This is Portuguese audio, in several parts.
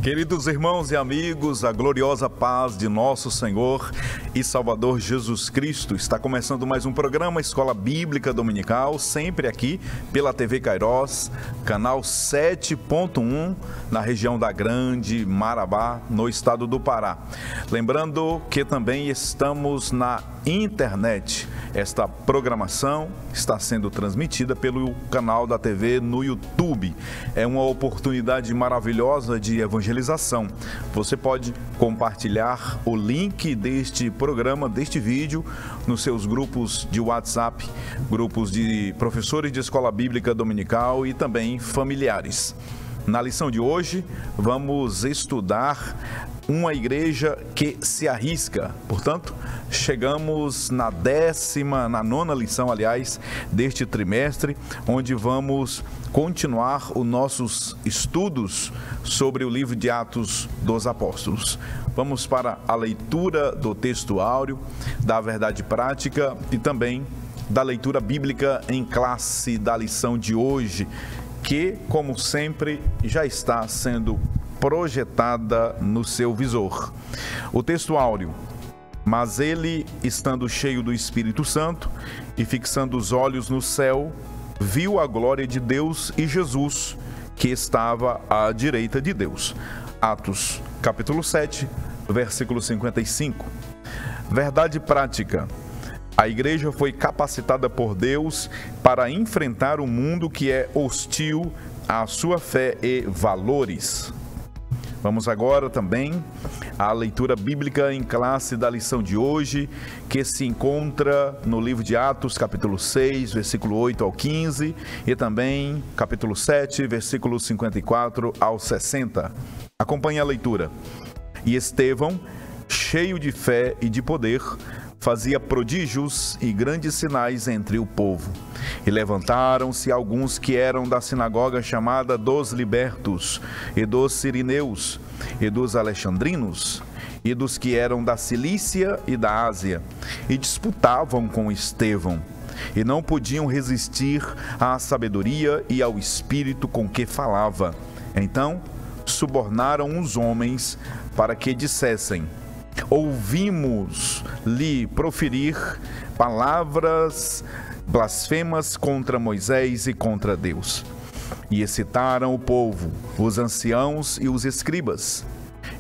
Queridos irmãos e amigos, a gloriosa paz de nosso Senhor e Salvador Jesus Cristo. Está começando mais um programa Escola Bíblica Dominical, sempre aqui pela TV Kairos, canal 7.1, na região da Grande Marabá, no estado do Pará. Lembrando que também estamos na internet. Esta programação está sendo transmitida pelo canal da TV no YouTube. É uma oportunidade maravilhosa de evangelização. Você pode compartilhar o link deste programa, deste vídeo, nos seus grupos de WhatsApp, grupos de professores de escola bíblica dominical e também familiares. Na lição de hoje, vamos estudar uma igreja que se arrisca. Portanto, chegamos na nona lição, aliás, deste trimestre, onde vamos continuar os nossos estudos sobre o livro de Atos dos Apóstolos. Vamos para a leitura do texto áureo, da verdade prática e também da leitura bíblica em classe da lição de hoje, que, como sempre, já está sendo projetada no seu visor. O texto áureo: mas ele, estando cheio do Espírito Santo e fixando os olhos no céu, viu a glória de Deus e Jesus, que estava à direita de Deus. Atos, capítulo 7, versículo 55. Verdade prática: a igreja foi capacitada por Deus para enfrentar um mundo que é hostil à sua fé e valores. Vamos agora também à leitura bíblica em classe da lição de hoje, que se encontra no livro de Atos, capítulo 6, versículo 8 ao 15, e também capítulo 7, versículo 54 ao 60. Acompanhe a leitura. E Estevão, cheio de fé e de poder, fazia prodígios e grandes sinais entre o povo. E levantaram-se alguns que eram da sinagoga chamada dos Libertos, e dos Sirineus, e dos Alexandrinos, e dos que eram da Cilícia e da Ásia, e disputavam com Estevão, e não podiam resistir à sabedoria e ao espírito com que falava. Então subornaram os homens para que dissessem: ouvimos-lhe proferir palavras blasfemas contra Moisés e contra Deus. E excitaram o povo, os anciãos e os escribas,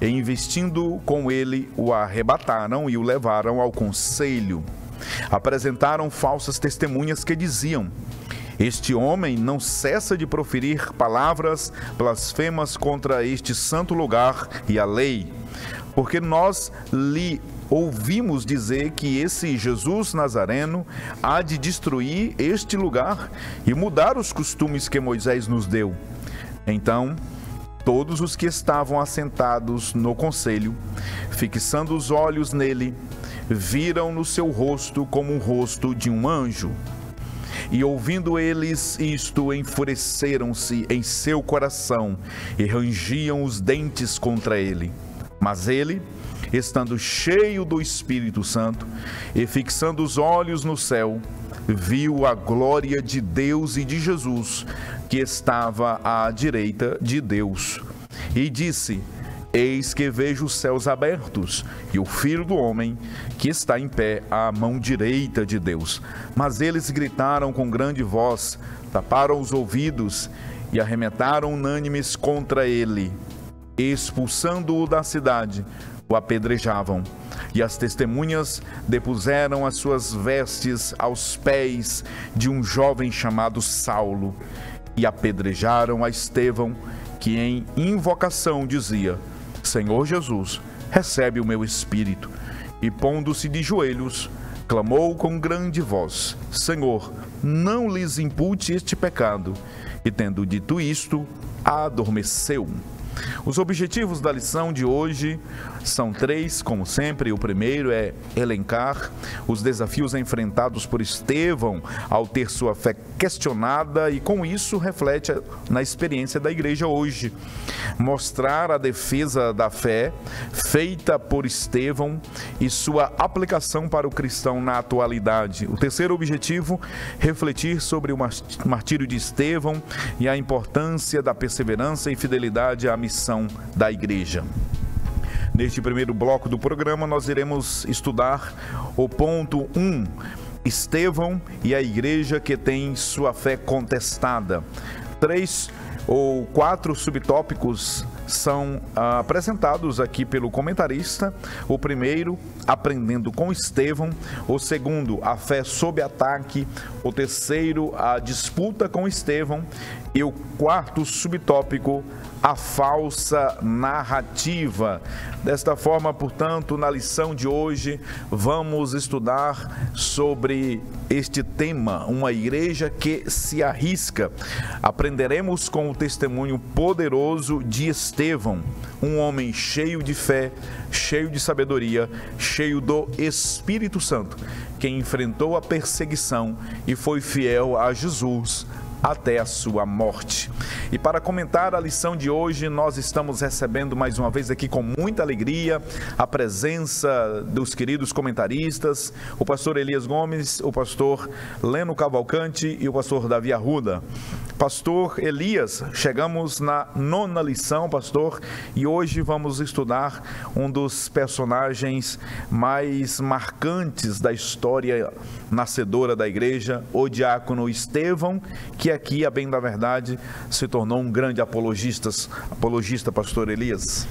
e investindo com ele, o arrebataram e o levaram ao conselho. Apresentaram falsas testemunhas que diziam: este homem não cessa de proferir palavras blasfemas contra este santo lugar e a lei, porque nós lhe ouvimos dizer que esse Jesus Nazareno há de destruir este lugar e mudar os costumes que Moisés nos deu. Então, todos os que estavam assentados no conselho, fixando os olhos nele, viram no seu rosto como o rosto de um anjo. E ouvindo eles isto, enfureceram-se em seu coração e rangiam os dentes contra ele. Mas ele, estando cheio do Espírito Santo e fixando os olhos no céu, viu a glória de Deus e de Jesus, que estava à direita de Deus. E disse: eis que vejo os céus abertos e o Filho do Homem, que está em pé à mão direita de Deus. Mas eles gritaram com grande voz, taparam os ouvidos e arremetaram unânimes contra ele. Expulsando-o da cidade, o apedrejavam. E as testemunhas depuseram as suas vestes aos pés de um jovem chamado Saulo, e apedrejaram a Estevão, que em invocação dizia: Senhor Jesus, recebe o meu espírito. E pondo-se de joelhos, clamou com grande voz: Senhor, não lhes impute este pecado. E tendo dito isto, adormeceu. Os objetivos da lição de hoje são três, como sempre. O primeiro é elencar os desafios enfrentados por Estevão ao ter sua fé questionada e, com isso, reflete na experiência da igreja hoje. Mostrar a defesa da fé feita por Estevão e sua aplicação para o cristão na atualidade. O terceiro objetivo, refletir sobre o martírio de Estevão e a importância da perseverança e fidelidade à missão da igreja. Neste primeiro bloco do programa, nós iremos estudar o ponto 1, Estevão e a igreja que tem sua fé contestada. 3 ou 4 subtópicos são apresentados aqui pelo comentarista. O primeiro, aprendendo com Estevão. O segundo, a fé sob ataque. O terceiro, a disputa com Estevão. E o quarto subtópico, a falsa narrativa. Desta forma, portanto, na lição de hoje, vamos estudar sobre este tema, uma igreja que se arrisca. Aprenderemos com o testemunho poderoso de Estevão, um homem cheio de fé, cheio de sabedoria, cheio do Espírito Santo, que enfrentou a perseguição e foi fiel a Jesus até a sua morte. E para comentar a lição de hoje, nós estamos recebendo mais uma vez aqui com muita alegria a presença dos queridos comentaristas, o pastor Elias Gomes, o pastor Leno Cavalcante e o pastor Davi Arruda. Pastor Elias, chegamos na 9ª lição, pastor, e hoje vamos estudar um dos personagens mais marcantes da história nascedora da igreja, o diácono Estevão, que aqui, a bem da verdade, se tornou um grande apologista, pastor Elias.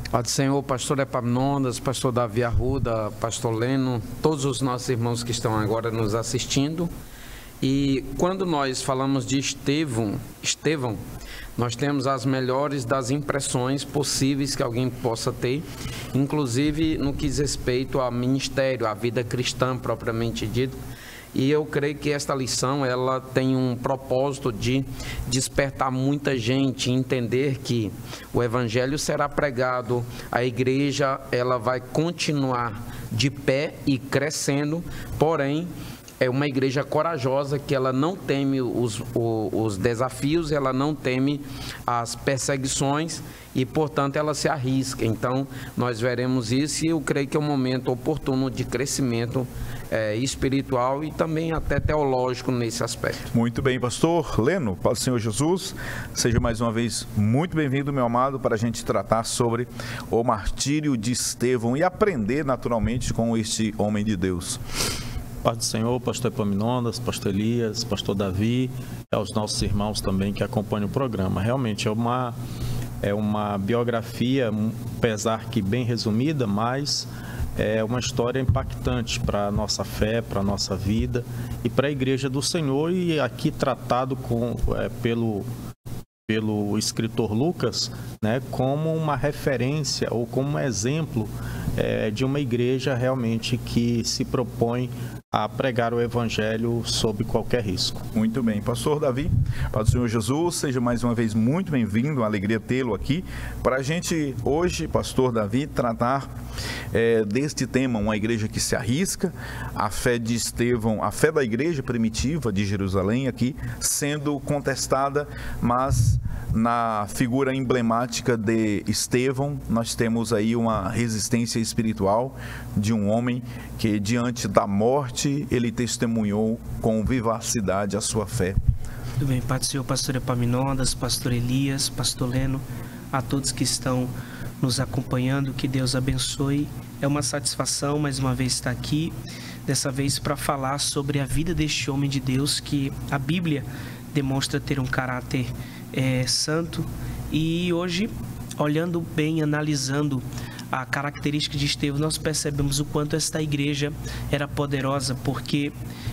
Pai do Senhor, pastor Epaminondas, pastor Davi Arruda, pastor Leno, todos os nossos irmãos que estão agora nos assistindo. E quando nós falamos de Estevão, nós temos as melhores das impressões possíveis que alguém possa ter, inclusive no que diz respeito ao ministério, à vida cristã propriamente dito. E eu creio que esta lição, ela tem um propósito de despertar muita gente, entender que o evangelho será pregado, a igreja, ela vai continuar de pé e crescendo, porém, é uma igreja corajosa, que ela não teme os desafios, ela não teme as perseguições e, portanto, ela se arrisca. Então, nós veremos isso e eu creio que é um momento oportuno de crescimento espiritual e também até teológico nesse aspecto. Muito bem, pastor Leno, Pai do Senhor Jesus, seja mais uma vez muito bem-vindo, meu amado, para a gente tratar sobre o martírio de Estevão e aprender naturalmente com este homem de Deus. Pai do Senhor, pastor Epaminondas, pastor Elias, pastor Davi, e aos nossos irmãos também que acompanham o programa. Realmente é uma biografia, apesar que bem resumida, mas é uma história impactante para a nossa fé, para a nossa vida e para a igreja do Senhor, e aqui tratado pelo escritor Lucas, né, como uma referência ou como um exemplo de uma igreja realmente que se propõe a pregar o evangelho sob qualquer risco. Muito bem. Pastor Davi, Pai do Senhor Jesus, seja mais uma vez muito bem-vindo, uma alegria tê-lo aqui, para a gente hoje, pastor Davi, tratar deste tema, uma igreja que se arrisca, a fé de Estevão, a fé da igreja primitiva de Jerusalém aqui, sendo contestada, mas na figura emblemática de Estevão, nós temos aí uma resistência espiritual de um homem que, diante da morte, ele testemunhou com vivacidade a sua fé. Tudo bem, Pai do Senhor, pastor Epaminondas, pastor Elias, pastor Leno, a todos que estão nos acompanhando, que Deus abençoe. É uma satisfação mais uma vez estar aqui, dessa vez para falar sobre a vida deste homem de Deus, que a Bíblia demonstra ter um caráter santo. E hoje, olhando bem, analisando a característica de Estevão, nós percebemos o quanto esta igreja era poderosa, porque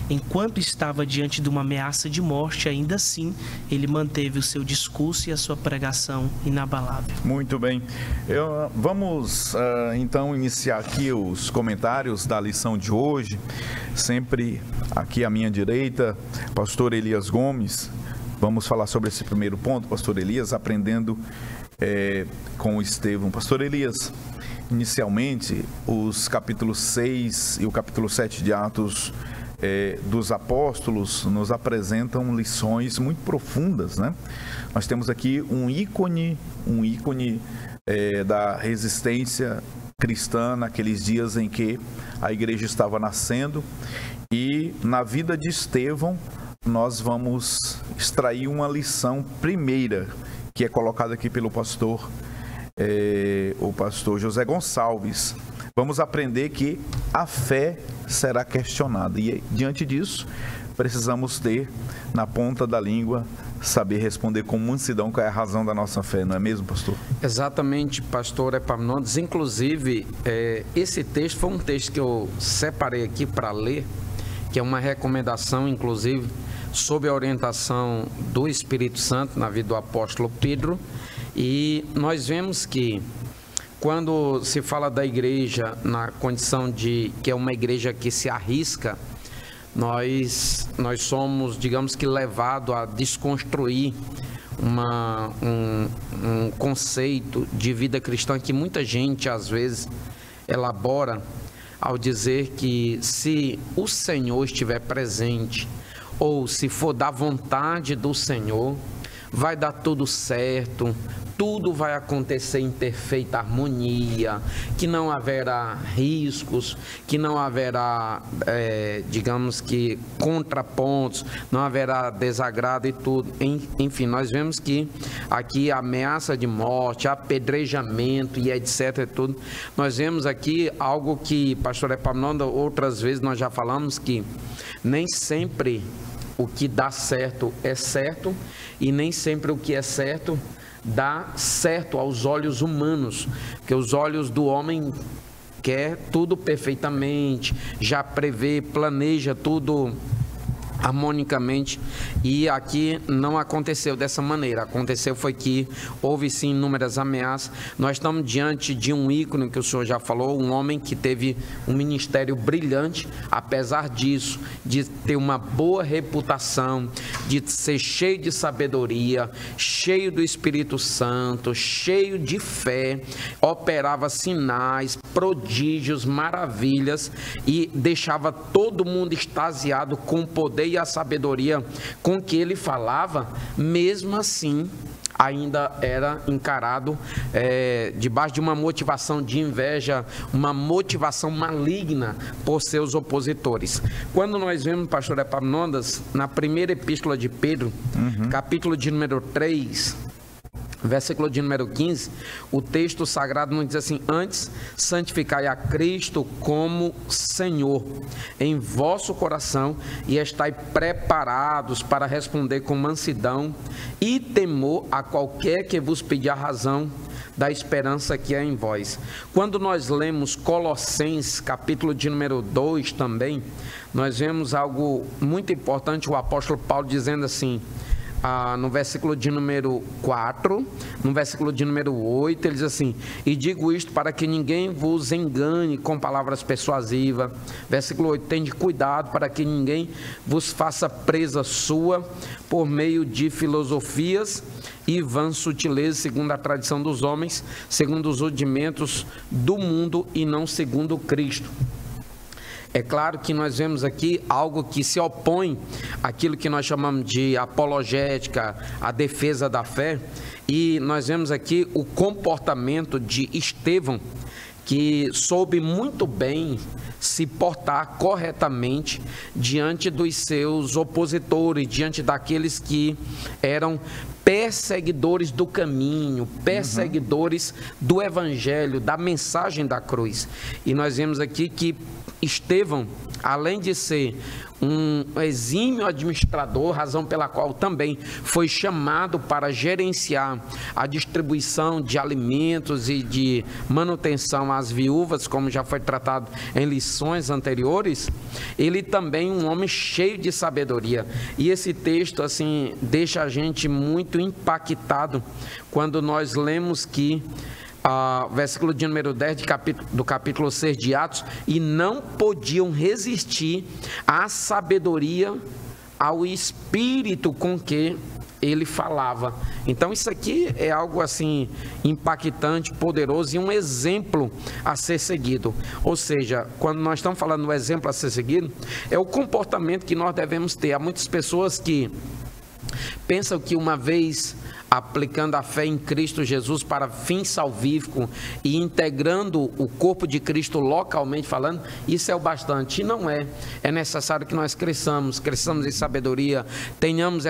enquanto estava diante de uma ameaça de morte, ainda assim ele manteve o seu discurso e a sua pregação inabalável. Muito bem. Vamos então iniciar aqui os comentários da lição de hoje. Sempre aqui à minha direita, pastor Elias Gomes. Vamos falar sobre esse primeiro ponto, pastor Elias, aprendendo com Estevão. Pastor Elias, inicialmente, os capítulos 6 e o capítulo 7 de Atos dos Apóstolos nos apresentam lições muito profundas, né? Nós temos aqui um ícone da resistência cristã naqueles dias em que a igreja estava nascendo, e na vida de Estevão nós vamos extrair uma lição primeira, que que é colocada aqui pelo pastor, o pastor José Gonçalves. Vamos aprender que a fé será questionada. E diante disso, precisamos ter na ponta da língua, saber responder com mansidão qual é a razão da nossa fé, não é mesmo, pastor? Exatamente, pastor Epaminondas. Inclusive, esse texto foi um texto que eu separei aqui para ler, que é uma recomendação, inclusive, sob a orientação do Espírito Santo na vida do apóstolo Pedro. E nós vemos que quando se fala da igreja na condição de que é uma igreja que se arrisca, nós somos, digamos que, levados a desconstruir um conceito de vida cristã que muita gente, às vezes, elabora ao dizer que se o Senhor estiver presente, ou se for da vontade do Senhor, vai dar tudo certo, tudo vai acontecer em perfeita harmonia, que não haverá riscos, que não haverá, digamos que, contrapontos, não haverá desagrado e tudo. Enfim, nós vemos que aqui a ameaça de morte, apedrejamento e etc. e tudo. Nós vemos aqui algo que, pastor Epaminondas, outras vezes nós já falamos que nem sempre o que dá certo é certo e nem sempre o que é certo dá certo aos olhos humanos, porque os olhos do homem quer tudo perfeitamente, já prevê, planeja tudo harmonicamente, e aqui não aconteceu dessa maneira. Aconteceu foi que houve sim inúmeras ameaças. Nós estamos diante de um ícone que o senhor já falou, um homem que teve um ministério brilhante, apesar disso, de ter uma boa reputação, de ser cheio de sabedoria, cheio do Espírito Santo, cheio de fé, operava sinais, prodígios, maravilhas e deixava todo mundo extasiado com o poder e a sabedoria com que ele falava. Mesmo assim, ainda era encarado debaixo de uma motivação de inveja, uma motivação maligna por seus opositores. Quando nós vemos, pastor Epaminondas, na primeira epístola de Pedro, capítulo de número 3, versículo de número 15, o texto sagrado nos diz assim: antes, santificai a Cristo como Senhor em vosso coração e estai preparados para responder com mansidão e temor a qualquer que vos pedir a razão da esperança que é em vós. Quando nós lemos Colossenses, capítulo de número 2 também, nós vemos algo muito importante, o apóstolo Paulo dizendo assim, no versículo de número 4, no versículo de número 8, ele diz assim: e digo isto para que ninguém vos engane com palavras persuasivas. Versículo 8, tende cuidado para que ninguém vos faça presa sua por meio de filosofias e vãs sutilezas, segundo a tradição dos homens, segundo os rudimentos do mundo e não segundo Cristo. É claro que nós vemos aqui algo que se opõe àquilo que nós chamamos de apologética, a defesa da fé, e nós vemos aqui o comportamento de Estevão, que soube muito bem se portar corretamente diante dos seus opositores, diante daqueles que eram perseguidores do caminho, perseguidores do evangelho, da mensagem da cruz. E nós vemos aqui que Estevão, além de ser um exímio administrador, razão pela qual também foi chamado para gerenciar a distribuição de alimentos e de manutenção às viúvas, como já foi tratado em lições anteriores, ele também um homem cheio de sabedoria. E esse texto, assim, deixa a gente muito impactado quando nós lemos que versículo de número 10 do capítulo 6 de Atos, e não podiam resistir à sabedoria, ao espírito com que ele falava. Então isso aqui é algo assim impactante, poderoso e um exemplo a ser seguido. Ou seja, quando nós estamos falando do exemplo a ser seguido, é o comportamento que nós devemos ter. Há muitas pessoas que pensam que uma vez aplicando a fé em Cristo Jesus para fim salvífico e integrando o corpo de Cristo localmente falando, isso é o bastante. E não é. É necessário que nós cresçamos em sabedoria, tenhamos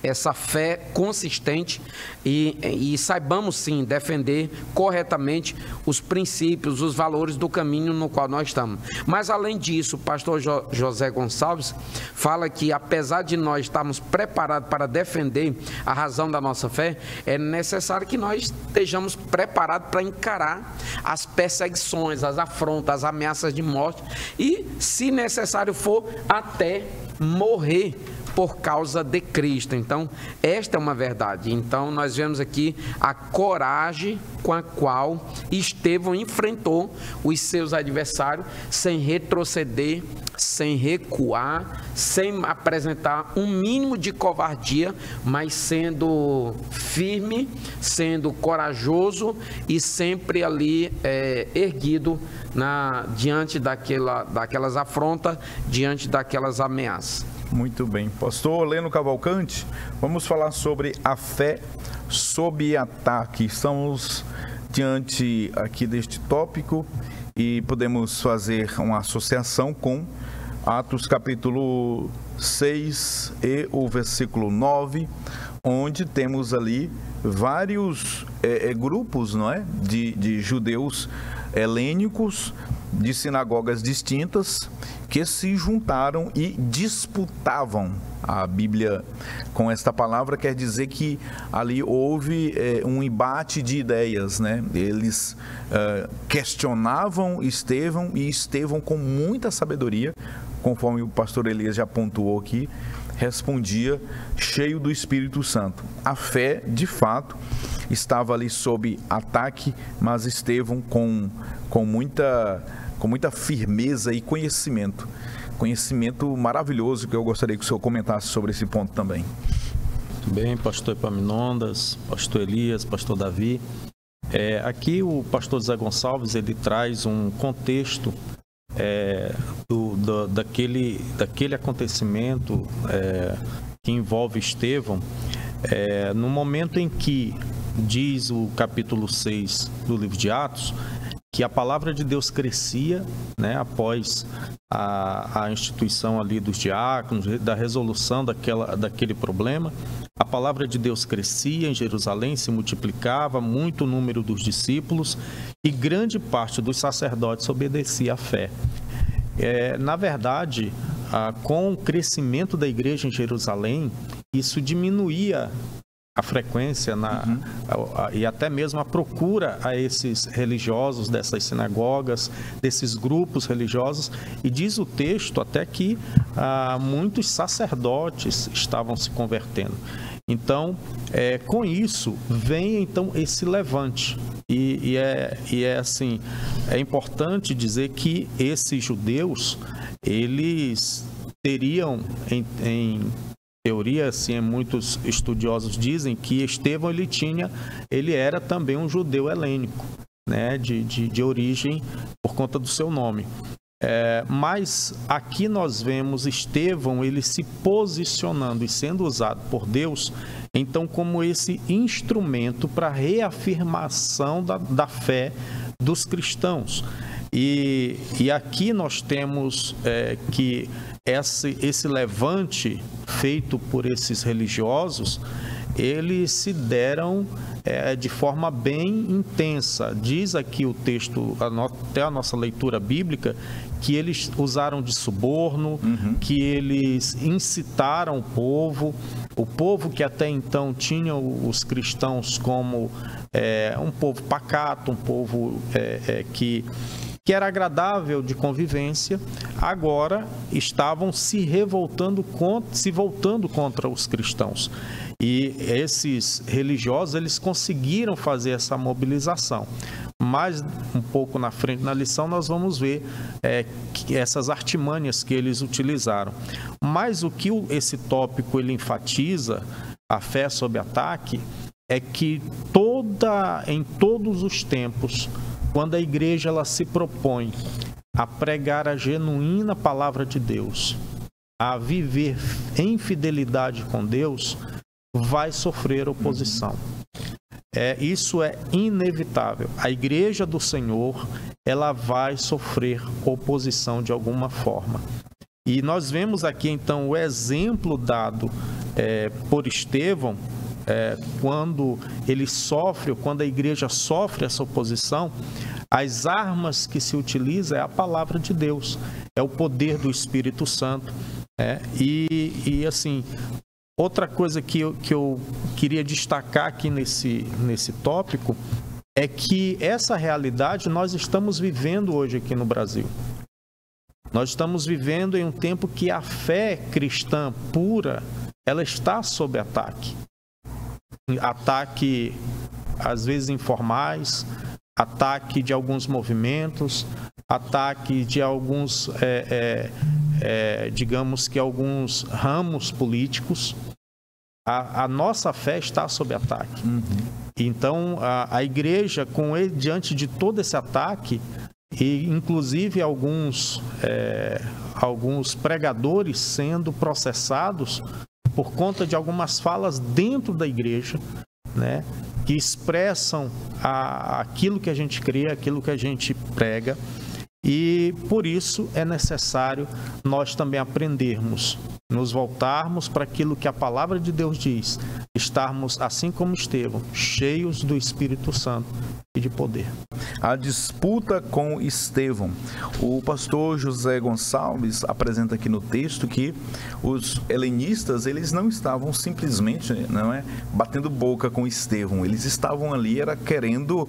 essa fé consistente e saibamos sim defender corretamente os princípios, os valores do caminho no qual nós estamos. Mas além disso, o pastor José Gonçalves fala que apesar de nós estarmos preparados para defender a razão da nossa fé, é necessário que nós estejamos preparados para encarar as perseguições, as afrontas, as ameaças de morte e, se necessário for, até morrer por causa de Cristo. Então, esta é uma verdade. Então, nós vemos aqui a coragem com a qual Estevão enfrentou os seus adversários sem retroceder, sem recuar, sem apresentar um mínimo de covardia, mas sendo firme, sendo corajoso e sempre ali erguido diante daquelas afrontas, diante daquelas ameaças. Muito bem. Pastor Leno Cavalcante, vamos falar sobre a fé sob ataque. Estamos diante aqui deste tópico e podemos fazer uma associação com Atos capítulo 6 e o versículo 9, onde temos ali vários grupos, não é? de judeus helênicos, de sinagogas distintas, que se juntaram e disputavam. A Bíblia, com esta palavra, quer dizer que ali houve um embate de ideias, né? Eles questionavam Estevão, e Estevão, com muita sabedoria, conforme o pastor Elias já pontuou aqui, respondia cheio do Espírito Santo. A fé, de fato, estava ali sob ataque, mas Estevão com muita firmeza e conhecimento maravilhoso, que eu gostaria que o senhor comentasse sobre esse ponto também. Bem, pastor Epaminondas, pastor Elias, pastor Davi, aqui o pastor Zé Gonçalves, ele traz um contexto daquele acontecimento que envolve Estevão, no momento em que diz o capítulo 6 do livro de Atos, que a palavra de Deus crescia, né, após a instituição ali dos diáconos, da resolução daquele problema. A palavra de Deus crescia em Jerusalém, se multiplicava, muito o número dos discípulos e grande parte dos sacerdotes obedecia à fé. Na verdade, com o crescimento da igreja em Jerusalém, isso diminuía a frequência e até mesmo a procura a esses religiosos dessas sinagogas, desses grupos religiosos, e diz o texto até que muitos sacerdotes estavam se convertendo. Então, com isso, vem então esse levante. E assim, é importante dizer que esses judeus, eles teriam em teoria, assim, muitos estudiosos dizem que Estevão ele era também um judeu helênico, né, de origem por conta do seu nome. Mas aqui nós vemos Estevão, ele se posicionando e sendo usado por Deus, então, como esse instrumento para reafirmação da fé dos cristãos. E aqui nós temos que esse levante feito por esses religiosos, eles se deram de forma bem intensa. Diz aqui o texto, até a nossa leitura bíblica, que eles usaram de suborno, que eles incitaram o povo que até então tinha os cristãos como um povo pacato, um povo que era agradável de convivência, agora estavam se voltando contra os cristãos. E esses religiosos, eles conseguiram fazer essa mobilização. Mas um pouco na frente na lição nós vamos ver essas artimanhas que eles utilizaram. Mas o que esse tópico ele enfatiza, a fé sob ataque, é que em todos os tempos, quando a igreja ela se propõe a pregar a genuína palavra de Deus, a viver em fidelidade com Deus, vai sofrer oposição. Isso é inevitável. A igreja do Senhor, ela vai sofrer oposição de alguma forma. E nós vemos aqui, então, o exemplo dado por Estevão, quando ele sofre, quando a igreja sofre essa oposição. As armas que se utiliza é a palavra de Deus, é o poder do Espírito Santo. E assim, outra coisa que eu queria destacar aqui nesse tópico é que essa realidade nós estamos vivendo hoje aqui no Brasil. Nós estamos vivendo em um tempo que a fé cristã pura, ela está sob ataque. Ataque, às vezes, informais, ataque de alguns movimentos, ataque de alguns, digamos que alguns ramos políticos. A nossa fé está sob ataque. Então, a igreja, diante de todo esse ataque, e inclusive alguns pregadores sendo processados por conta de algumas falas dentro da igreja, né, que expressam aquilo que a gente crê, aquilo que a gente prega, e por isso é necessário nós também aprendermos, nos voltarmos para aquilo que a palavra de Deus diz, estarmos, assim como Estevão, cheios do Espírito Santo e de poder. A disputa com Estevão. O pastor José Gonçalves apresenta aqui no texto que os helenistas, eles não estavam simplesmente batendo boca com Estevão, eles estavam ali querendo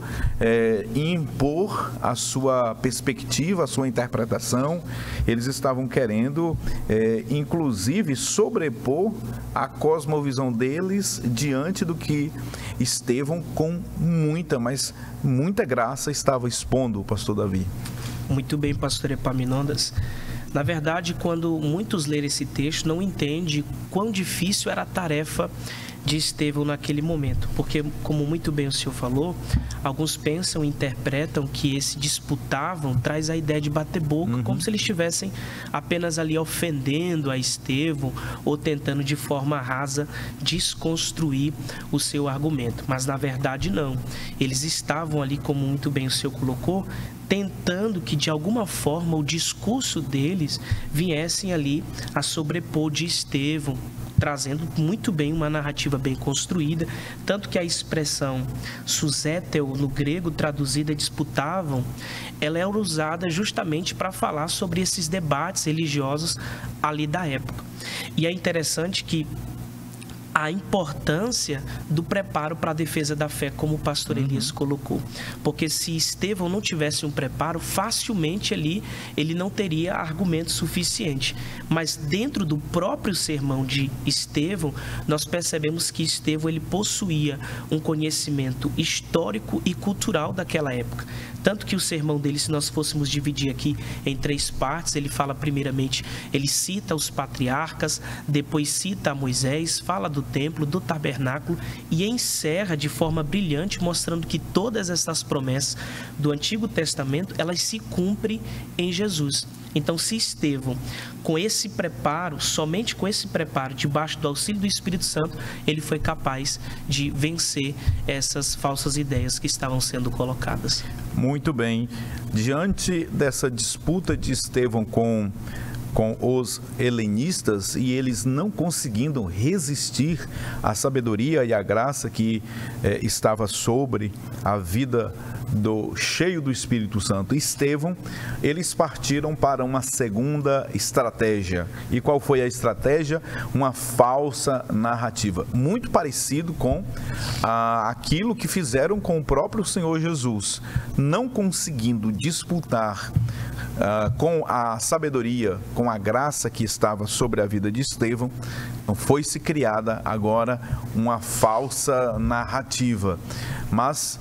impor a sua perspectiva, a sua interpretação, eles estavam querendo inclusive sobrepor a cosmovisão deles diante do que Estevão, com muita graça, estava expondo, pastor Davi. Muito bem, pastor Epaminondas. Na verdade, quando muitos lerem esse texto, não entendem quão difícil era a tarefa de Estevão naquele momento. Porque, como muito bem o senhor falou, alguns pensam e interpretam que esse disputavam traz a ideia de bater boca, como se eles estivessem apenas ali ofendendo a Estevão ou tentando de forma rasa desconstruir o seu argumento. Mas, na verdade, não. Eles estavam ali, como muito bem o senhor colocou, tentando que de alguma forma o discurso deles viessem ali a sobrepor de Estevão, trazendo muito bem uma narrativa bem construída, tanto que a expressão susétel no grego traduzida disputavam, ela era usada justamente para falar sobre esses debates religiosos ali da época. E é interessante que a importância do preparo para a defesa da fé, como o pastor Elias colocou. Porque se Estevão não tivesse um preparo, facilmente ali ele não teria argumento suficiente. Mas dentro do próprio sermão de Estevão, nós percebemos que Estevão ele possuía um conhecimento histórico e cultural daquela época. Tanto que o sermão dele, se nós fôssemos dividir aqui em 3 partes, ele fala primeiramente, ele cita os patriarcas, depois cita a Moisés, fala do templo, do tabernáculo e encerra de forma brilhante, mostrando que todas essas promessas do Antigo Testamento, elas se cumprem em Jesus. Então, se Estevão, com esse preparo, somente com esse preparo, debaixo do auxílio do Espírito Santo, ele foi capaz de vencer essas falsas ideias que estavam sendo colocadas. Muito bem. Diante dessa disputa de Estevão com os helenistas e eles não conseguindo resistir à sabedoria e à graça que estava sobre a vida cheio do Espírito Santo, Estevão, eles partiram para uma segunda estratégia. E qual foi a estratégia? Uma falsa narrativa, muito parecido com aquilo que fizeram com o próprio Senhor Jesus, não conseguindo disputar com a sabedoria, com a graça que estava sobre a vida de Estevão, foi-se criada agora uma falsa narrativa. Mas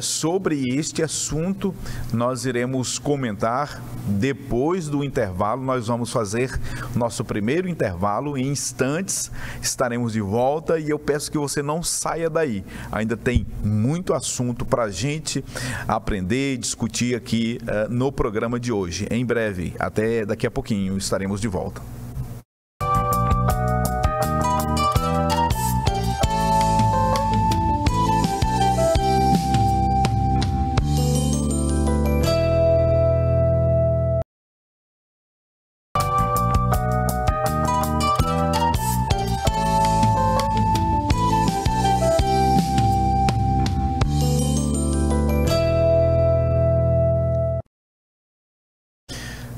sobre este assunto nós iremos comentar depois do intervalo. Nós vamos fazer nosso primeiro intervalo. Em instantes estaremos de volta e eu peço que você não saia daí. Ainda tem muito assunto para a gente aprender e discutir aqui no programa de hoje. Em breve, até daqui a pouquinho, estaremos de volta.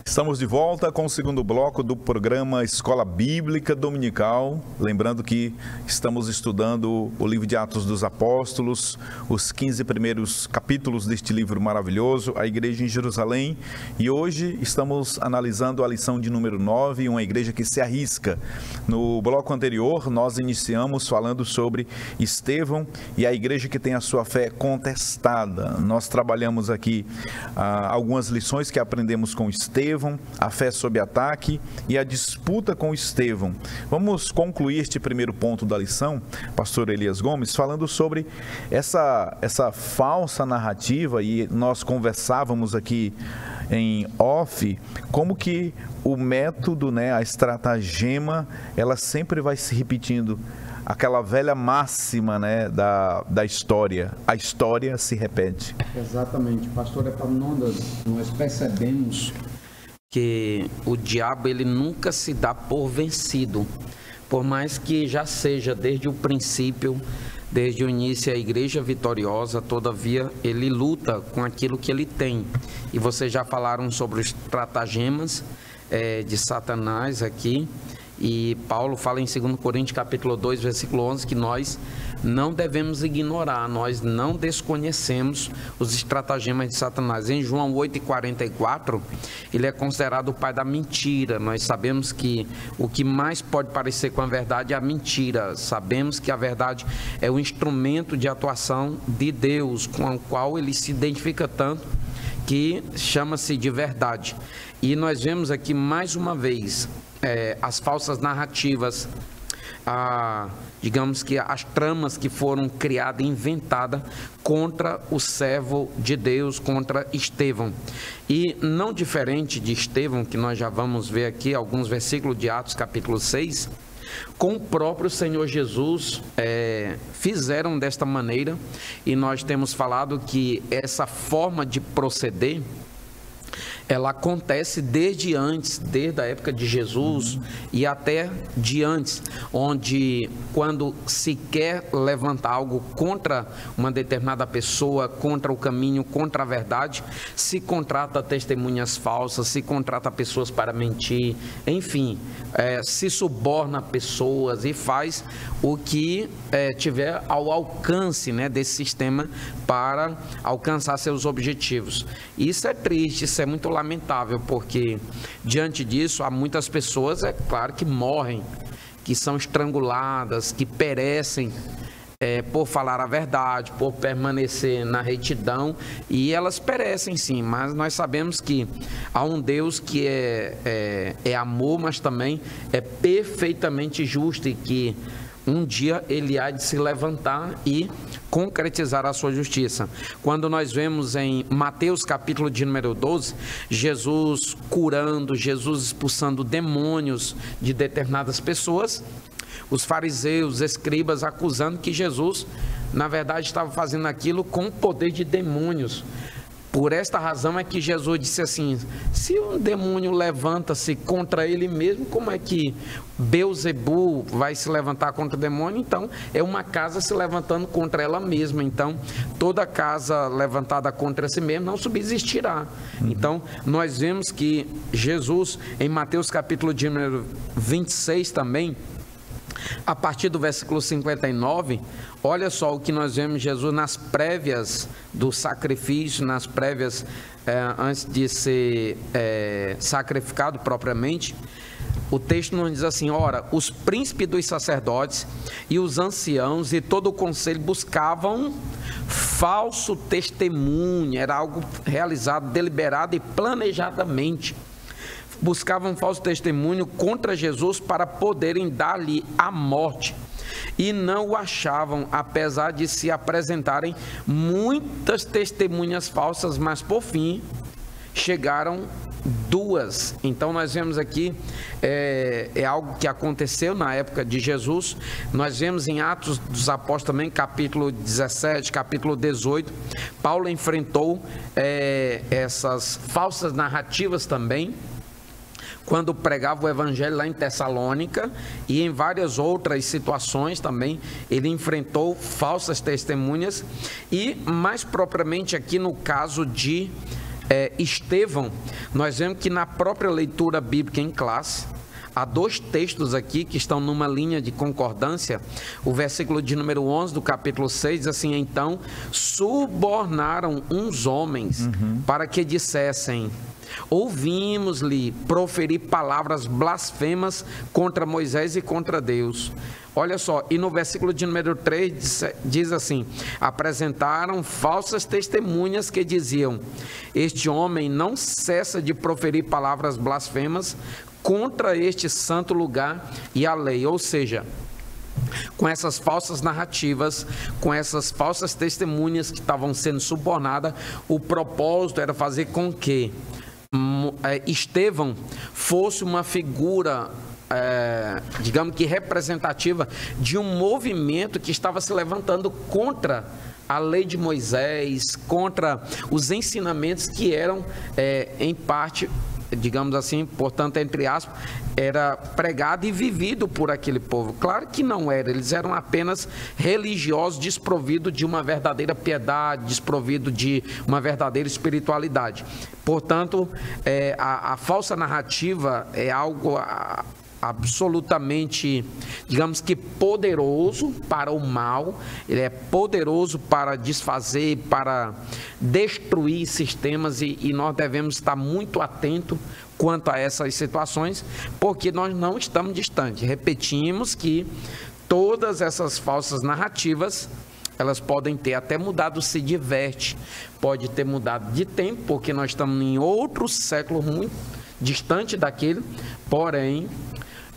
Estamos de volta com o segundo bloco do programa Escola Bíblica Dominical. Lembrando que estamos estudando o livro de Atos dos Apóstolos, os 15 primeiros capítulos deste livro maravilhoso, a Igreja em Jerusalém. E hoje estamos analisando a lição de número 9, uma igreja que se arrisca. No bloco anterior, nós iniciamos falando sobre Estevão e a igreja que tem a sua fé contestada. Nós trabalhamos aqui algumas lições que aprendemos com Estevão, a fé sob ataque e a disputa com Estevão. Vamos concluir este primeiro ponto da lição, pastor Elias Gomes, falando sobre essa falsa narrativa, e nós conversávamos aqui em off, como que o método, a estratagema, ela sempre vai se repetindo. Aquela velha máxima da história, a história se repete. Exatamente, pastor Epaminondas, nós percebemos que o diabo ele nunca se dá por vencido, por mais que já seja desde o princípio, desde o início a igreja vitoriosa, todavia ele luta com aquilo que ele tem. E vocês já falaram sobre os estratagemas de Satanás aqui, e Paulo fala em 2 Coríntios capítulo 2, versículo 11, que nós não devemos ignorar, nós não desconhecemos os estratagemas de Satanás. Em João 8,44, ele é considerado o pai da mentira. Nós sabemos que o que mais pode parecer com a verdade é a mentira. Sabemos que a verdade é o instrumento de atuação de Deus, com o qual ele se identifica tanto, que chama-se de verdade. E nós vemos aqui mais uma vez as falsas narrativas, digamos que as tramas que foram criadas e inventadas contra o servo de Deus, contra Estevão. E não diferente de Estevão, que nós já vamos ver aqui alguns versículos de Atos capítulo 6, com o próprio Senhor Jesus fizeram desta maneira, e nós temos falado que essa forma de proceder, ela acontece desde a época de Jesus e até de antes, onde quando se quer levantar algo contra uma determinada pessoa, contra o caminho, contra a verdade, se contrata testemunhas falsas, se contrata pessoas para mentir, enfim, se suborna pessoas e faz o que tiver ao alcance desse sistema para alcançar seus objetivos. Isso é triste, isso é muito lamentável, porque diante disso há muitas pessoas, é claro, que morrem, que são estranguladas, que perecem por falar a verdade, por permanecer na retidão, e elas perecem sim, mas nós sabemos que há um Deus que é amor, mas também é perfeitamente justo, e que um dia ele há de se levantar e concretizar a sua justiça. Quando nós vemos em Mateus capítulo de número 12, Jesus curando, Jesus expulsando demônios de determinadas pessoas, os fariseus, os escribas acusando que Jesus, na verdade, estava fazendo aquilo com o poder de demônios. Por esta razão é que Jesus disse assim: se um demônio levanta-se contra ele mesmo, como é que Beelzebu vai se levantar contra o demônio? Então, é uma casa se levantando contra ela mesma. Então, toda casa levantada contra si mesma não subsistirá. Então, nós vemos que Jesus, em Mateus capítulo de número 26 também, a partir do versículo 59, olha só o que nós vemos Jesus nas prévias do sacrifício, nas prévias antes de ser sacrificado propriamente. O texto nos diz assim: ora, os príncipes dos sacerdotes e os anciãos e todo o conselho buscavam falso testemunho. Era algo realizado deliberado e planejadamente. Buscavam falso testemunho contra Jesus para poderem dar-lhe a morte, e não o achavam, apesar de se apresentarem muitas testemunhas falsas, mas por fim chegaram duas. Então nós vemos aqui algo que aconteceu na época de Jesus. Nós vemos em Atos dos Apóstolos também, capítulo 17, capítulo 18, Paulo enfrentou essas falsas narrativas também, quando pregava o evangelho lá em Tessalônica, e em várias outras situações também ele enfrentou falsas testemunhas, e mais propriamente aqui no caso de Estevão, nós vemos que na própria leitura bíblica em classe, há 2 textos aqui que estão numa linha de concordância. O versículo de número 11 do capítulo 6 diz assim: então subornaram uns homens para que dissessem: ouvimos-lhe proferir palavras blasfemas contra Moisés e contra Deus. Olha só, e no versículo de número 3 diz assim: apresentaram falsas testemunhas que diziam: este homem não cessa de proferir palavras blasfemas contra este santo lugar e a lei. Ou seja, com essas falsas narrativas, com essas falsas testemunhas que estavam sendo subornadas, o propósito era fazer com que Estevão fosse uma figura, digamos que representativa de um movimento que estava se levantando contra a lei de Moisés, contra os ensinamentos que eram, em parte, digamos assim, portanto, entre aspas, era pregado e vivido por aquele povo. Claro que não era, eles eram apenas religiosos, desprovidos de uma verdadeira piedade, desprovidos de uma verdadeira espiritualidade. Portanto, a falsa narrativa é algo absolutamente, digamos que poderoso para o mal, ele é poderoso para desfazer, para destruir sistemas, e nós devemos estar muito atentos quanto a essas situações, porque nós não estamos distantes. Repetimos que todas essas falsas narrativas, elas podem ter até mudado, se diverte, pode ter mudado de tempo, porque nós estamos em outro século muito distante daquele, porém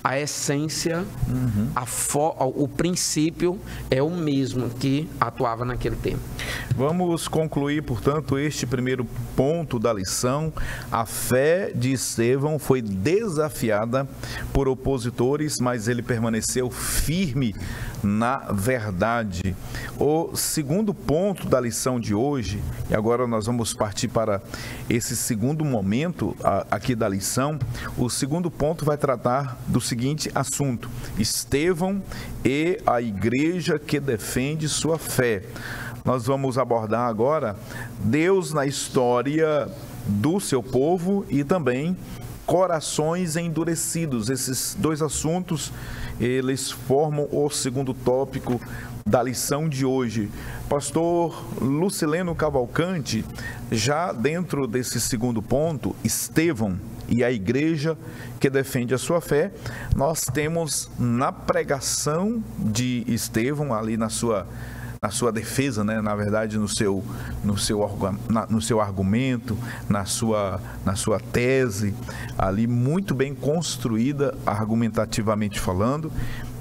a essência, o princípio é o mesmo que atuava naquele tempo. Vamos concluir, portanto, este primeiro ponto da lição. A fé de Estevão foi desafiada por opositores, mas ele permaneceu firme na verdade. O segundo ponto da lição de hoje, e agora nós vamos partir para esse segundo momento aqui da lição. O segundo ponto vai tratar do seguinte assunto: Estevão e a igreja que defende sua fé. Nós vamos abordar agora Deus na história do seu povo e também corações endurecidos. Esses 2 assuntos, eles formam o segundo tópico da lição de hoje. Pastor Lucileno Cavalcante, já dentro desse segundo ponto, Estevão e a igreja que defende a sua fé, nós temos na pregação de Estevão, ali na sua defesa, né? Na verdade, no seu argumento, na sua tese, ali muito bem construída, argumentativamente falando,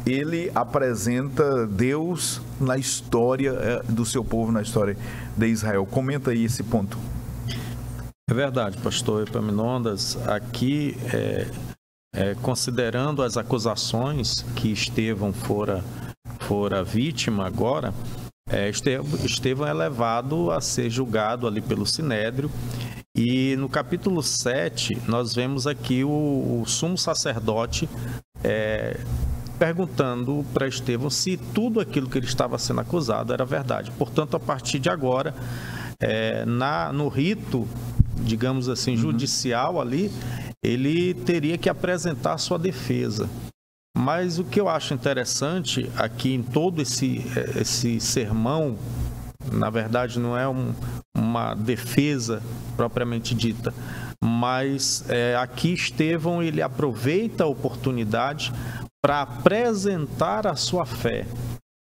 ele apresenta Deus na história do seu povo, na história de Israel. Comenta aí esse ponto. É verdade, pastor Epaminondas. Aqui, considerando as acusações que Estevão fora vítima agora, Estevão é levado a ser julgado ali pelo Sinédrio, e no capítulo 7 nós vemos aqui o sumo sacerdote perguntando para Estevão se tudo aquilo que ele estava sendo acusado era verdade. Portanto, a partir de agora, no rito, digamos assim, judicial ali, ele teria que apresentar sua defesa. Mas o que eu acho interessante aqui em todo esse sermão, na verdade não é uma defesa propriamente dita, mas aqui Estevão, ele aproveita a oportunidade para apresentar a sua fé,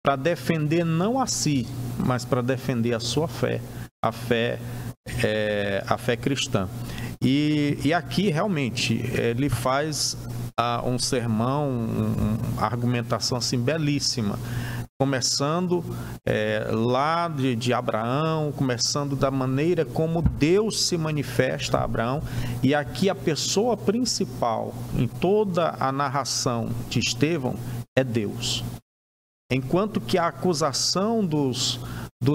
para defender não a si, mas para defender a sua fé, a fé cristã. E aqui realmente ele faz um sermão, uma argumentação assim belíssima, começando lá de Abraão, começando da maneira como Deus se manifesta a Abraão, e aqui a pessoa principal em toda a narração de Estevão é Deus. Enquanto que a acusação dos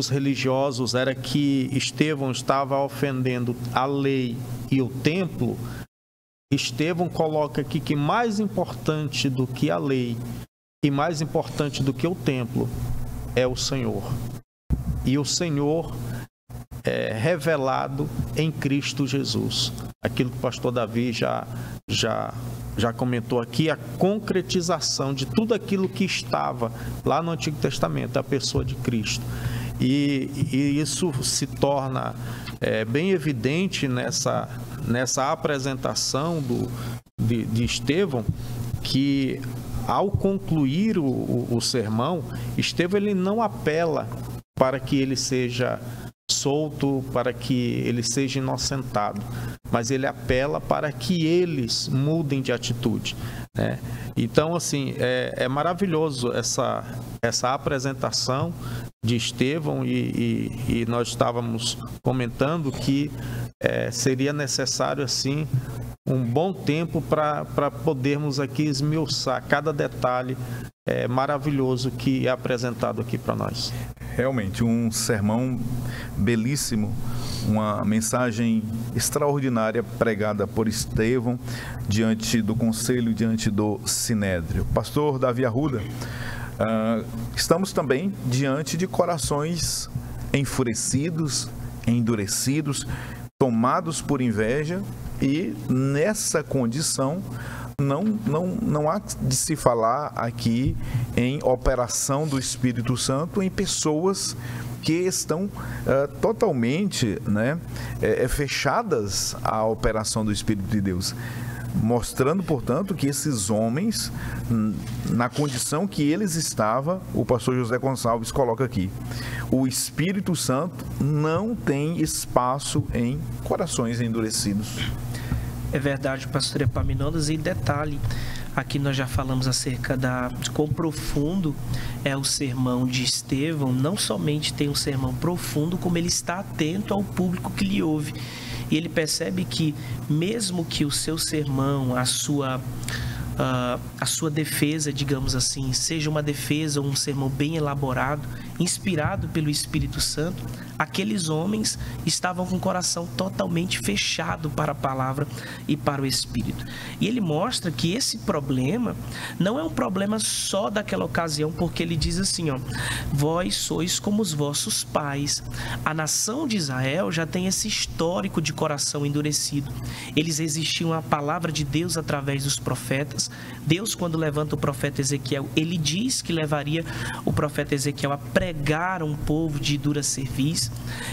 religiosos era que Estevão estava ofendendo a lei e o templo, Estevão coloca aqui que mais importante do que a lei e mais importante do que o templo é o Senhor. E o Senhor revelado em Cristo Jesus. Aquilo que o pastor Davi já comentou aqui, a concretização de tudo aquilo que estava lá no Antigo Testamento, a pessoa de Cristo. E isso se torna bem evidente nessa apresentação de Estevão, que ao concluir o sermão, Estevão ele não apela para que ele seja solto, para que ele seja inocentado, mas ele apela para que eles mudem de atitude, né? Então, assim, é maravilhoso essa apresentação de Estevão e nós estávamos comentando que seria necessário, assim, um bom tempo para podermos aqui esmiuçar cada detalhe maravilhoso que é apresentado aqui para nós. Realmente, um sermão belíssimo, uma mensagem extraordinária pregada por Estevão diante do conselho, diante do Sinédrio. Pastor Davi Arruda, estamos também diante de corações enfurecidos, endurecidos, tomados por inveja, e nessa condição não há de se falar aqui em operação do Espírito Santo em pessoas que estão totalmente, né, fechadas à operação do Espírito de Deus, mostrando, portanto, que esses homens, na condição que eles estavam, o pastor José Gonçalves coloca aqui, o Espírito Santo não tem espaço em corações endurecidos. É verdade, pastor Epaminondas, e detalhe, aqui nós já falamos acerca de quão profundo é o sermão de Estevão. Não somente tem um sermão profundo, como ele está atento ao público que lhe ouve. E ele percebe que, mesmo que o seu sermão, a sua defesa, digamos assim, seja uma defesa, um sermão bem elaborado, inspirado pelo Espírito Santo, aqueles homens estavam com o coração totalmente fechado para a palavra e para o Espírito. E ele mostra que esse problema não é um problema só daquela ocasião, porque ele diz assim, ó: vós sois como os vossos pais. A nação de Israel já tem esse histórico de coração endurecido. Eles resistiam à palavra de Deus através dos profetas. Deus, quando levanta o profeta Ezequiel, ele diz que levaria o profeta Ezequiel a pregar um povo de dura cerviz.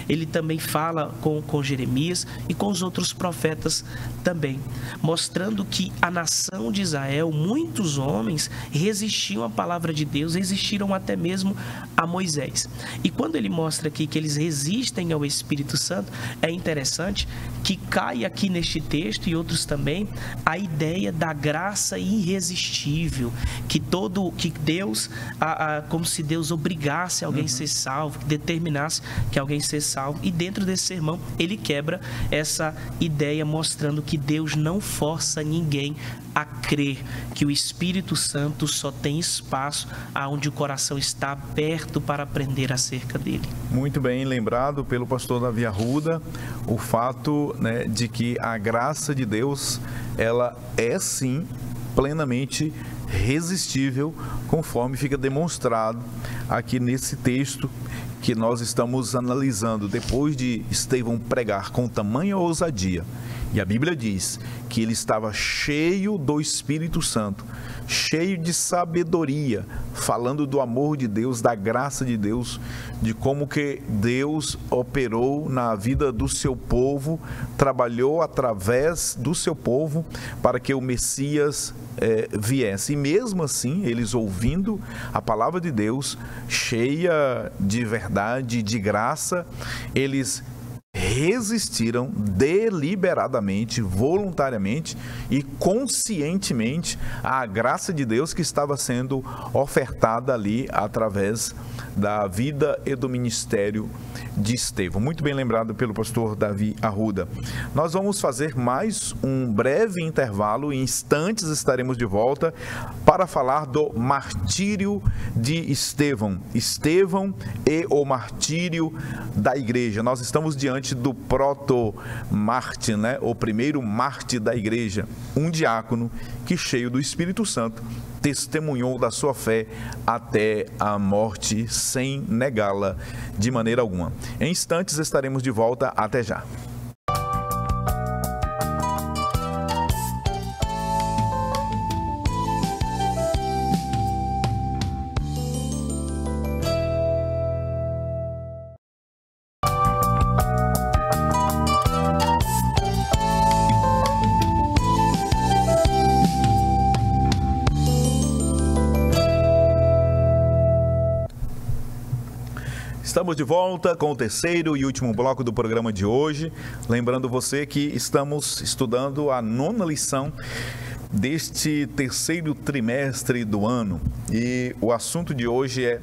Ele também fala com Jeremias e com os outros profetas também, mostrando que a nação de Israel, muitos homens resistiam à palavra de Deus, resistiram até mesmo a Moisés. E quando ele mostra aqui que eles resistem ao Espírito Santo, é interessante que cai aqui neste texto e outros também a ideia da graça irresistível, que Deus, como se Deus obrigasse alguém a ser salvo, que determinasse que alguém ser salvo. E dentro desse sermão ele quebra essa ideia, mostrando que Deus não força ninguém a crer, que o Espírito Santo só tem espaço aonde o coração está aberto para aprender acerca dele. Muito bem lembrado pelo pastor Davi Arruda o fato, né, de que a graça de Deus, ela é sim plenamente resistível, conforme fica demonstrado aqui nesse texto que nós estamos analisando, depois de Estevão pregar com tamanha ousadia. E a Bíblia diz que ele estava cheio do Espírito Santo, cheio de sabedoria, falando do amor de Deus, da graça de Deus, de como que Deus operou na vida do seu povo, trabalhou através do seu povo para que o Messias viesse. E mesmo assim, eles ouvindo a palavra de Deus, cheia de verdade, de graça, eles resistiram deliberadamente, voluntariamente e conscientemente à graça de Deus que estava sendo ofertada ali através da vida e do ministério de Estevão. Muito bem lembrado pelo pastor Davi Arruda. Nós vamos fazer mais um breve intervalo, em instantes estaremos de volta para falar do martírio de Estevão. Estevão e o martírio da igreja. Nós estamos diante diante do proto-mártir, né? O primeiro mártir da igreja, um diácono que, cheio do Espírito Santo, testemunhou da sua fé até a morte, sem negá-la de maneira alguma. Em instantes estaremos de volta, até já. Estamos de volta com o terceiro e último bloco do programa de hoje. Lembrando você que estamos estudando a 9ª lição deste terceiro trimestre do ano. E o assunto de hoje é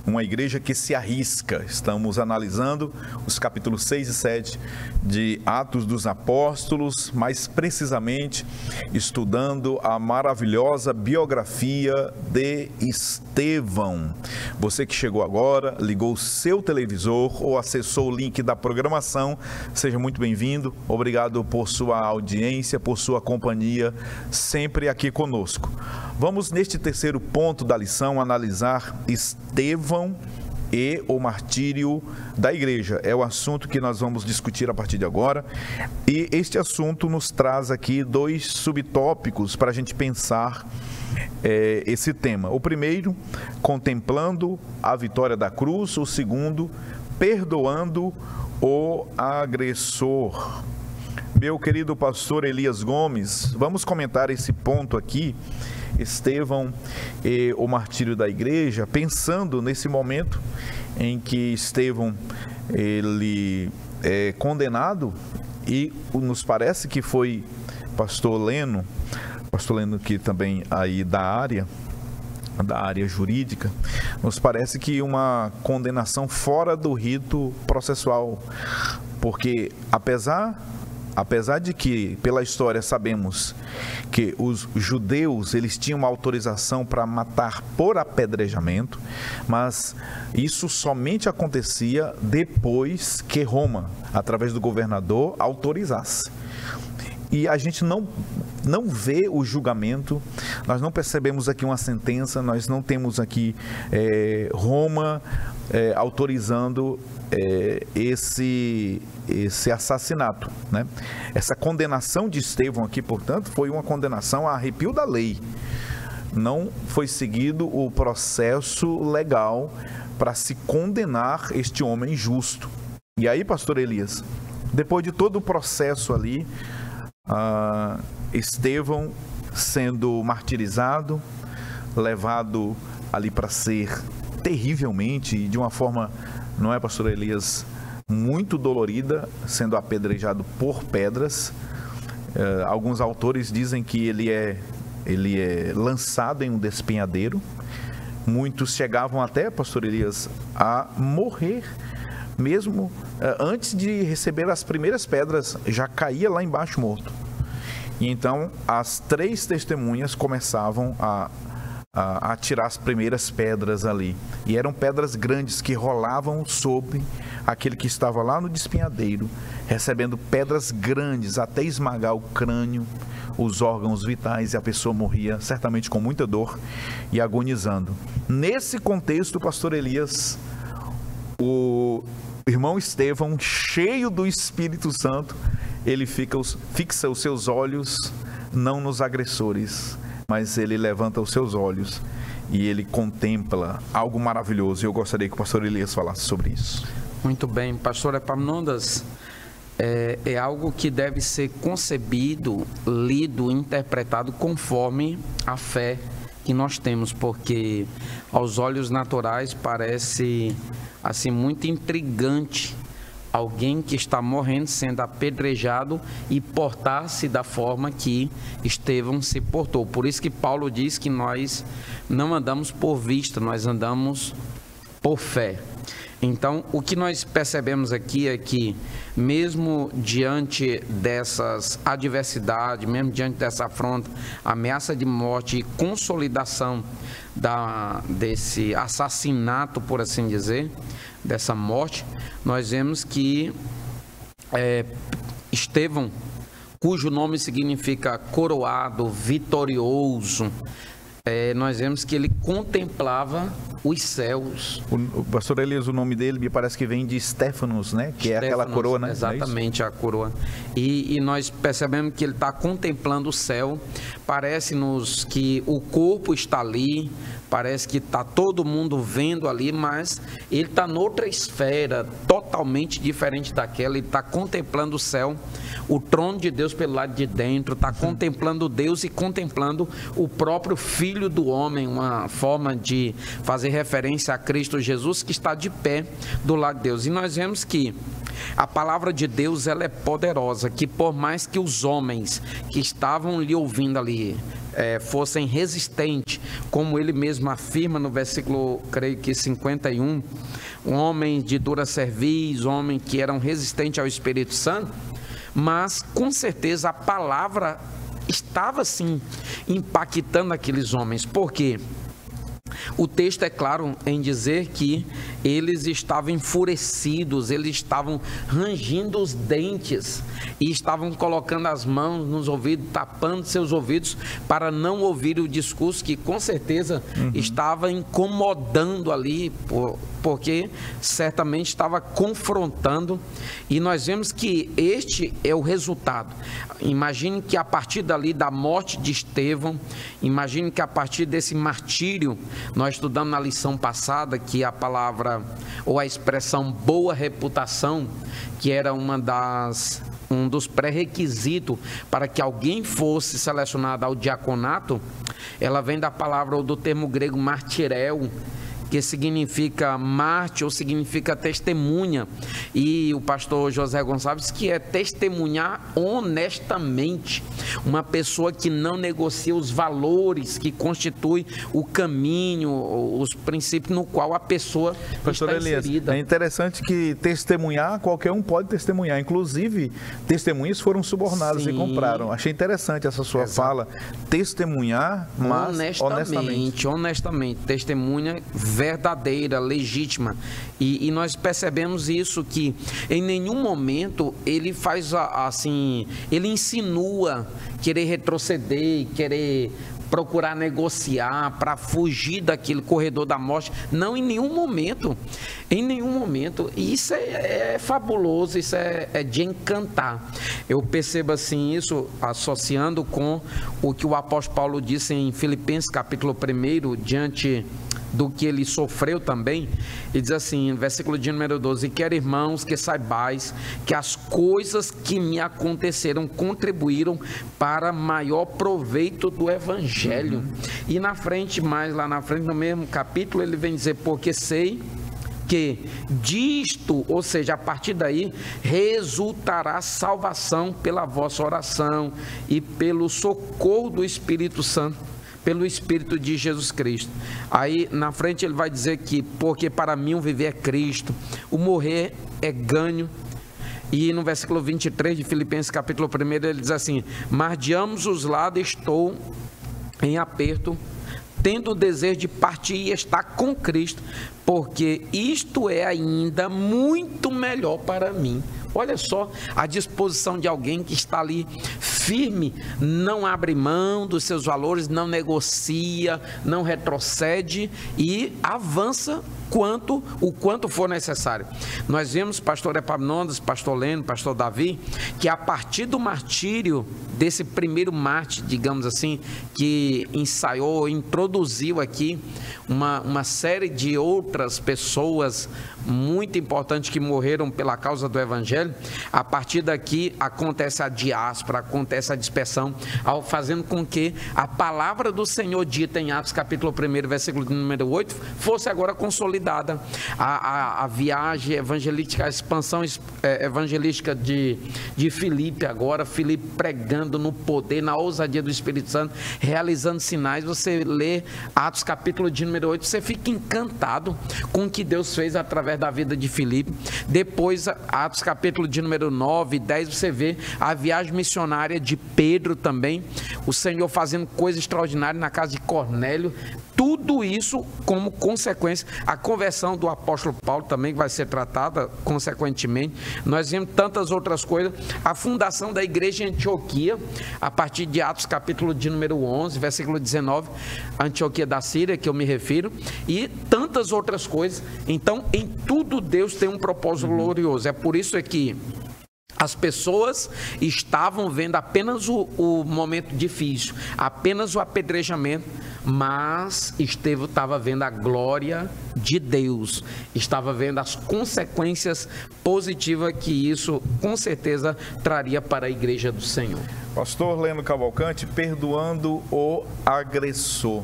uma igreja que se arrisca. Estamos analisando os capítulos 6 e 7 de Atos dos Apóstolos, mais precisamente estudando a maravilhosa biografia de Estevão. Você que chegou agora, ligou o seu televisor ou acessou o link da programação, seja muito bem-vindo. Obrigado por sua audiência, por sua companhia, sempre aqui conosco. Vamos, neste terceiro ponto da lição, analisar Estevão e o martírio da igreja. É o assunto que nós vamos discutir a partir de agora. E este assunto nos traz aqui 2 subtópicos para a gente pensar esse tema. O primeiro, contemplando a vitória da cruz. O segundo, perdoando o agressor. Meu querido pastor Elias Gomes, vamos comentar esse ponto aqui, Estevão e o martírio da igreja, pensando nesse momento em que Estevão ele é condenado, e nos parece que foi pastor Leno que também aí da área jurídica, nos parece que uma condenação fora do rito processual, porque apesar de que, pela história, sabemos que os judeus eles tinham uma autorização para matar por apedrejamento, mas isso somente acontecia depois que Roma, através do governador, autorizasse. E a gente não vê o julgamento, nós não percebemos aqui uma sentença, nós não temos aqui Roma autorizando esse assassinato, né? Essa condenação de Estevão aqui, portanto, foi uma condenação a arrepio da lei. Não foi seguido o processo legal para se condenar este homem justo. E aí, pastor Elias, depois de todo o processo ali, Estevão sendo martirizado, levado ali para ser terrivelmente, de uma forma, não é, pastor Elias, muito dolorida, sendo apedrejado por pedras. Alguns autores dizem que ele é lançado em um despenhadeiro. Muitos chegavam até, pastor Elias, a morrer, mesmo antes de receber as primeiras pedras, já caía lá embaixo morto. E então as 3 testemunhas começavam a tirar as primeiras pedras ali. E eram pedras grandes que rolavam sobre aquele que estava lá no despenhadeiro, recebendo pedras grandes até esmagar o crânio, os órgãos vitais, e a pessoa morria certamente com muita dor e agonizando. Nesse contexto, pastor Elias, o irmão Estevão, cheio do Espírito Santo, ele fixa os seus olhos não nos agressores, mas ele levanta os seus olhos e ele contempla algo maravilhoso. Eu gostaria que o pastor Elias falasse sobre isso. Muito bem, pastor Epaminondas, é algo que deve ser concebido, lido, interpretado conforme a fé que nós temos, porque aos olhos naturais parece assim muito intrigante alguém que está morrendo, sendo apedrejado, e portar-se da forma que Estevão se portou. Por isso que Paulo diz que nós não andamos por vista, nós andamos por fé. Então, o que nós percebemos aqui é que, mesmo diante dessas adversidades, mesmo diante dessa afronta, ameaça de morte e consolidação desse assassinato, por assim dizer, dessa morte, nós vemos que Estevão, cujo nome significa coroado, vitorioso, nós vemos que ele contemplava os céus. O pastor Elias, o nome dele me parece que vem de Stéphanos, né? Que Stéphanos, é aquela coroa, né? Exatamente, a coroa. E nós percebemos que ele está contemplando o céu. Parece-nos que o corpo está ali, parece que está todo mundo vendo ali, mas ele está noutra esfera, totalmente diferente daquela. Ele está contemplando o céu, o trono de Deus pelo lado de dentro, está contemplando Deus e contemplando o próprio Filho do Homem, uma forma de fazer referência a Cristo Jesus, que está de pé do lado de Deus. E nós vemos que a palavra de Deus, ela é poderosa, que por mais que os homens que estavam lhe ouvindo ali fossem resistentes, como ele mesmo afirma no versículo, creio que 51, homens de dura cerviz, homens que eram resistentes ao Espírito Santo, mas com certeza a palavra estava sim impactando aqueles homens. Por quê? O texto é claro em dizer que eles estavam enfurecidos, eles estavam rangindo os dentes e estavam colocando as mãos nos ouvidos, tapando seus ouvidos para não ouvir o discurso que com certeza estava incomodando ali, porque certamente estava confrontando. E nós vemos que este é o resultado. Imagine que a partir dali, da morte de Estevão, imagine que a partir desse martírio, nós estudamos na lição passada que a palavra ou a expressão boa reputação, que era um dos pré-requisitos para que alguém fosse selecionado ao diaconato, ela vem da palavra ou do termo grego martireu, que significa mártir ou significa testemunha. E o pastor José Gonçalves, que é testemunhar honestamente, uma pessoa que não negocia os valores que constituem o caminho, os princípios no qual a pessoa pastor está Elias, inserida. É interessante que testemunhar, qualquer um pode testemunhar, inclusive testemunhas foram subornadas e compraram. Achei interessante essa sua fala, testemunhar, mas honestamente, testemunha verdadeira, legítima. E nós percebemos isso, que em nenhum momento ele faz assim, ele insinua querer retroceder, querer procurar negociar para fugir daquele corredor da morte. Não, em nenhum momento. E isso é fabuloso, isso é de encantar. Eu percebo assim isso associando com o que o apóstolo Paulo disse em Filipenses capítulo 1, diante do que ele sofreu também. Ele diz assim, versículo de número 12: quero, irmãos, que saibais que as coisas que me aconteceram contribuíram para maior proveito do Evangelho. E na frente, mais lá na frente, no mesmo capítulo, ele vem dizer, porque sei que disto, ou seja, a partir daí, resultará salvação pela vossa oração e pelo socorro do Espírito Santo, pelo Espírito de Jesus Cristo. Aí na frente ele vai dizer que porque para mim o viver é Cristo, o morrer é ganho. E no versículo 23 de Filipenses capítulo 1 ele diz assim: mas de ambos os lados estou em aperto, tendo o desejo de partir e estar com Cristo, porque isto é ainda muito melhor para mim. Olha só a disposição de alguém que está ali firme, não abre mão dos seus valores, não negocia, não retrocede e avança o quanto for necessário. Nós vemos, pastor Epaminondas, pastor Leno, pastor Davi, que a partir do martírio, desse primeiro mártir, digamos assim, que ensaiou, introduziu aqui uma série de outras pessoas muito importantes que morreram pela causa do Evangelho. A partir daqui acontece a diáspora, acontece a dispersão, fazendo com que a palavra do Senhor dita em Atos capítulo 1, versículo número 8, fosse agora consolidada. A viagem evangelística, a expansão evangelística de Filipe agora, Filipe pregando no poder, na ousadia do Espírito Santo, realizando sinais. Você lê Atos capítulo de número 8, você fica encantado com o que Deus fez através da vida de Filipe. Depois, Atos capítulo de número 9 e 10, você vê a viagem missionária de Pedro também, o Senhor fazendo coisas extraordinárias na casa de Cornélio. tudo isso como consequência. A conversão do apóstolo Paulo também vai ser tratada consequentemente. Nós vemos tantas outras coisas. A fundação da igreja em Antioquia, a partir de Atos capítulo de número 11, versículo 19, Antioquia da Síria, que eu me refiro, e tantas outras coisas. Então, em tudo Deus tem um propósito glorioso. É por isso que as pessoas estavam vendo apenas o momento difícil, apenas o apedrejamento, mas Estevão estava vendo a glória de Deus, estava vendo as consequências positivas que isso com certeza traria para a igreja do Senhor. Pastor Leno Cavalcante, perdoando o agressor.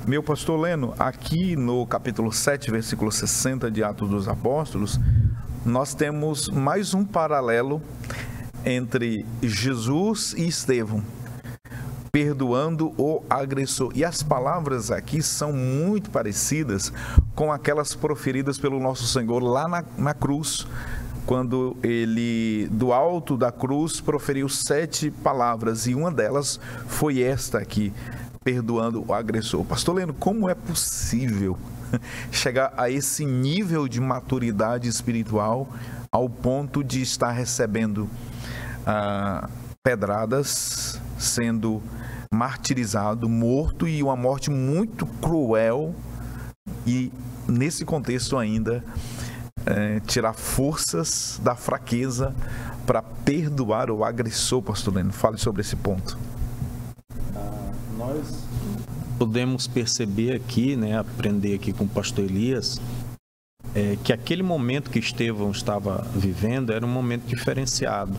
Meu pastor Leno, aqui no capítulo 7, versículo 60 de Atos dos Apóstolos, nós temos mais um paralelo entre Jesus e Estevão, perdoando o agressor. E as palavras aqui são muito parecidas com aquelas proferidas pelo nosso Senhor lá na cruz, quando ele, do alto da cruz, proferiu 7 palavras, e uma delas foi esta aqui, perdoando o agressor. Pastor Leno, como é possível chegar a esse nível de maturidade espiritual ao ponto de estar recebendo pedradas, sendo martirizado, morto, e uma morte muito cruel, e nesse contexto ainda tirar forças da fraqueza para perdoar o agressor? Pastor Leno, fale sobre esse ponto. Nós podemos perceber aqui, aprender aqui com o pastor Elias, que aquele momento que Estevão estava vivendo era um momento diferenciado.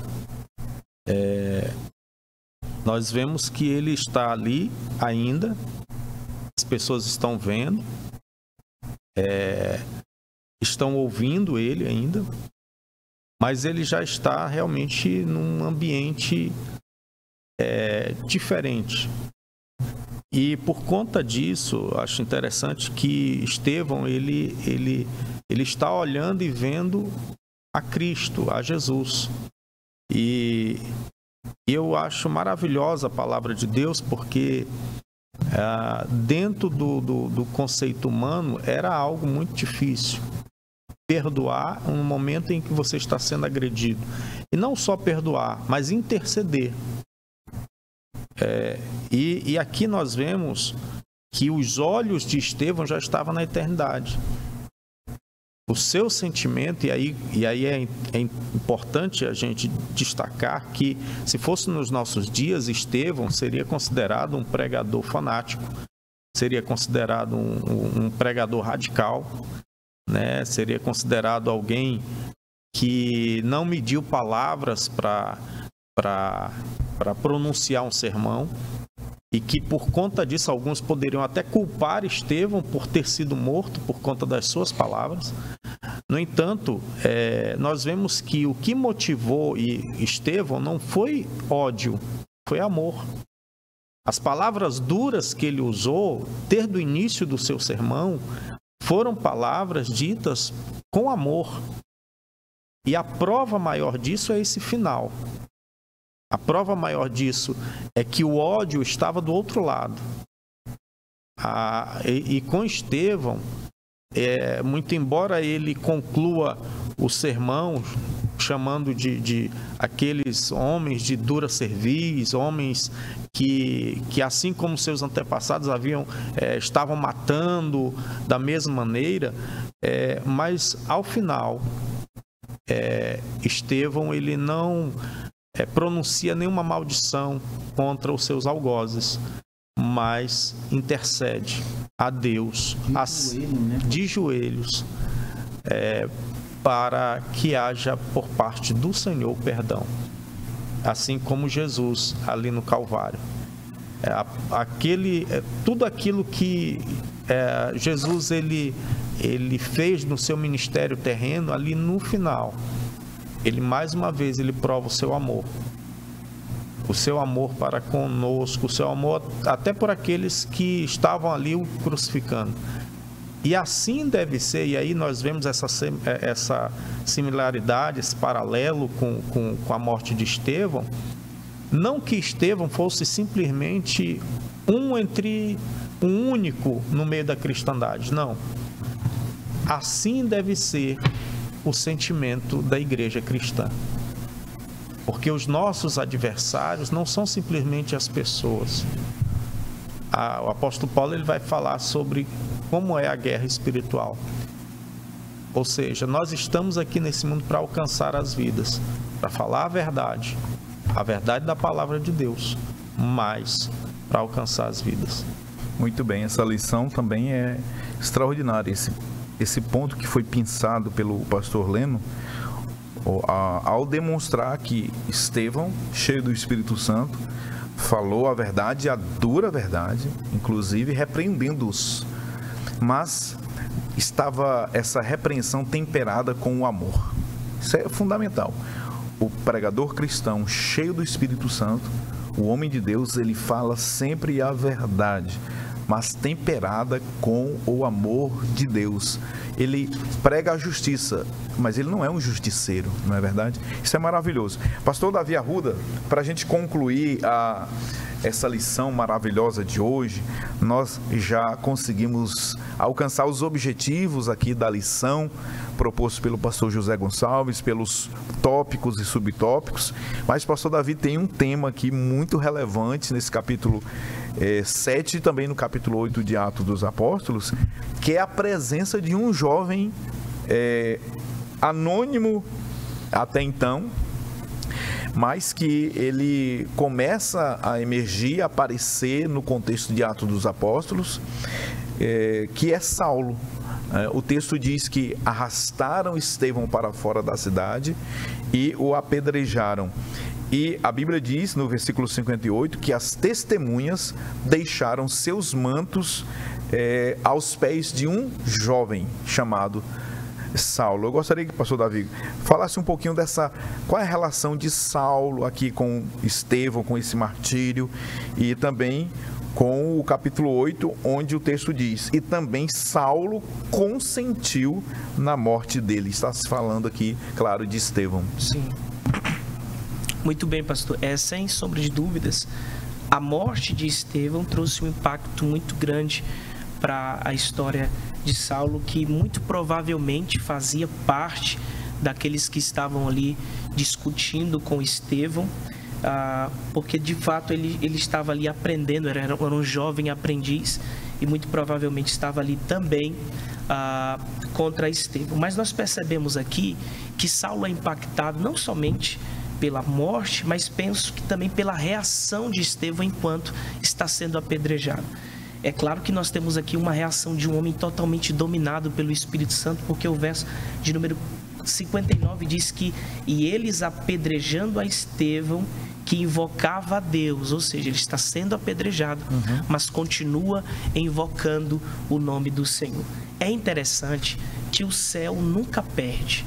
Nós vemos que ele está ali ainda, as pessoas estão vendo, estão ouvindo ele ainda, mas ele já está realmente num ambiente diferente. E por conta disso, acho interessante que Estevão, ele está olhando e vendo a Cristo, a Jesus. E eu acho maravilhosa a palavra de Deus, porque dentro do conceito humano era algo muito difícil. Perdoar um momento em que você está sendo agredido. E não só perdoar, mas interceder. E aqui nós vemos que os olhos de Estevão já estavam na eternidade. O seu sentimento, e aí é importante a gente destacar que, se fosse nos nossos dias, Estevão seria considerado um pregador fanático, seria considerado um pregador radical, seria considerado alguém que não mediu palavras para pronunciar um sermão, e que por conta disso alguns poderiam até culpar Estevão por ter sido morto por conta das suas palavras. No entanto, nós vemos que o que motivou Estevão não foi ódio, foi amor. As palavras duras que ele usou desde o início do seu sermão foram palavras ditas com amor. E a prova maior disso é esse final. A prova maior disso é que o ódio estava do outro lado. E com Estevão, muito embora ele conclua o sermão chamando de aqueles homens de dura cerviz, homens que assim como seus antepassados estavam matando da mesma maneira, mas ao final, Estevão ele não pronuncia nenhuma maldição contra os seus algozes, mas intercede a Deus de joelhos, para que haja por parte do Senhor perdão, assim como Jesus ali no Calvário. Tudo aquilo que Jesus ele fez no seu ministério terreno, ali no final, ele mais uma vez ele prova o seu amor para conosco, o seu amor até por aqueles que estavam ali o crucificando. E assim deve ser, e aí nós vemos essa similaridade, esse paralelo com a morte de Estevão. Não que Estevão fosse simplesmente um entre um único no meio da cristandade. Não. Assim deve ser o sentimento da igreja cristã. Porque os nossos adversários não são simplesmente as pessoas. O apóstolo Paulo ele vai falar sobre como é a guerra espiritual. Ou seja, nós estamos aqui nesse mundo para alcançar as vidas, para falar a verdade da palavra de Deus, mas para alcançar as vidas. Muito bem, essa lição também é extraordinária. Esse ponto que foi pensado pelo pastor Leno, ao demonstrar que Estevão, cheio do Espírito Santo, falou a verdade, a dura verdade, inclusive repreendendo-os. Mas estava essa repreensão temperada com o amor. Isso é fundamental. O pregador cristão, cheio do Espírito Santo, o homem de Deus, ele fala sempre a verdade, mas temperada com o amor de Deus. Ele prega a justiça, mas ele não é um justiceiro, não é verdade? Isso é maravilhoso. Pastor Davi Arruda, para a gente concluir essa lição maravilhosa de hoje, nós já conseguimos alcançar os objetivos aqui da lição proposto pelo pastor José Gonçalves, pelos tópicos e subtópicos, mas pastor Davi tem um tema aqui muito relevante nesse capítulo 7 e também no capítulo 8 de Atos dos Apóstolos, que é a presença de um jovem anônimo até então, mas que ele começa a emergir, a aparecer no contexto de Atos dos Apóstolos, que é Saulo. O texto diz que arrastaram Estevão para fora da cidade e o apedrejaram. E a Bíblia diz, no versículo 58, que as testemunhas deixaram seus mantos aos pés de um jovem chamado Saulo. Eu gostaria que o pastor Davi falasse um pouquinho qual é a relação de Saulo aqui com Estevão, com esse martírio, e também com o capítulo 8, onde o texto diz, e também Saulo consentiu na morte dele. Está se falando aqui, claro, de Estevão. Sim. Muito bem, pastor. Sem sombra de dúvidas, a morte de Estevão trouxe um impacto muito grande para a história de Saulo, que muito provavelmente fazia parte daqueles que estavam ali discutindo com Estevão, porque de fato ele estava ali aprendendo, era um jovem aprendiz e muito provavelmente estava ali também contra Estevão. Mas nós percebemos aqui que Saulo é impactado não somente pela morte, mas penso que também pela reação de Estevão enquanto está sendo apedrejado. É claro que nós temos aqui uma reação de um homem totalmente dominado pelo Espírito Santo, porque o verso de número 59 diz que, e eles apedrejando a Estevão, que invocava a Deus, ou seja, ele está sendo apedrejado, mas continua invocando o nome do Senhor. É interessante que o céu nunca perde.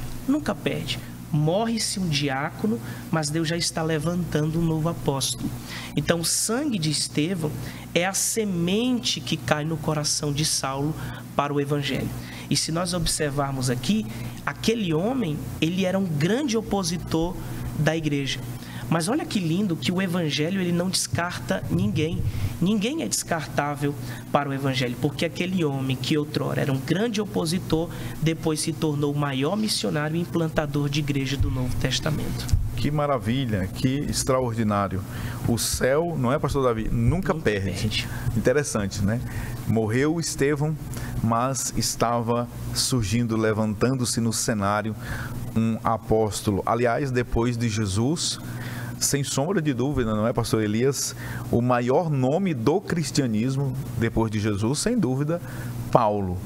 Morre-se um diácono, mas Deus já está levantando um novo apóstolo. Então, o sangue de Estevão é a semente que cai no coração de Saulo para o evangelho. E se nós observarmos aqui, aquele homem, ele era um grande opositor da igreja. Mas olha que lindo que o evangelho ele não descarta ninguém. Ninguém é descartável para o evangelho, porque aquele homem que outrora era um grande opositor, depois se tornou o maior missionário e implantador de igreja do Novo Testamento. Que maravilha, que extraordinário. O céu, não é, pastor Davi? Nunca perde. Interessante, né? Morreu Estevão, mas estava surgindo, levantando-se no cenário um apóstolo. Aliás, depois de Jesus, sem sombra de dúvida, não é, pastor Elias? O maior nome do cristianismo, depois de Jesus, sem dúvida, Paulo.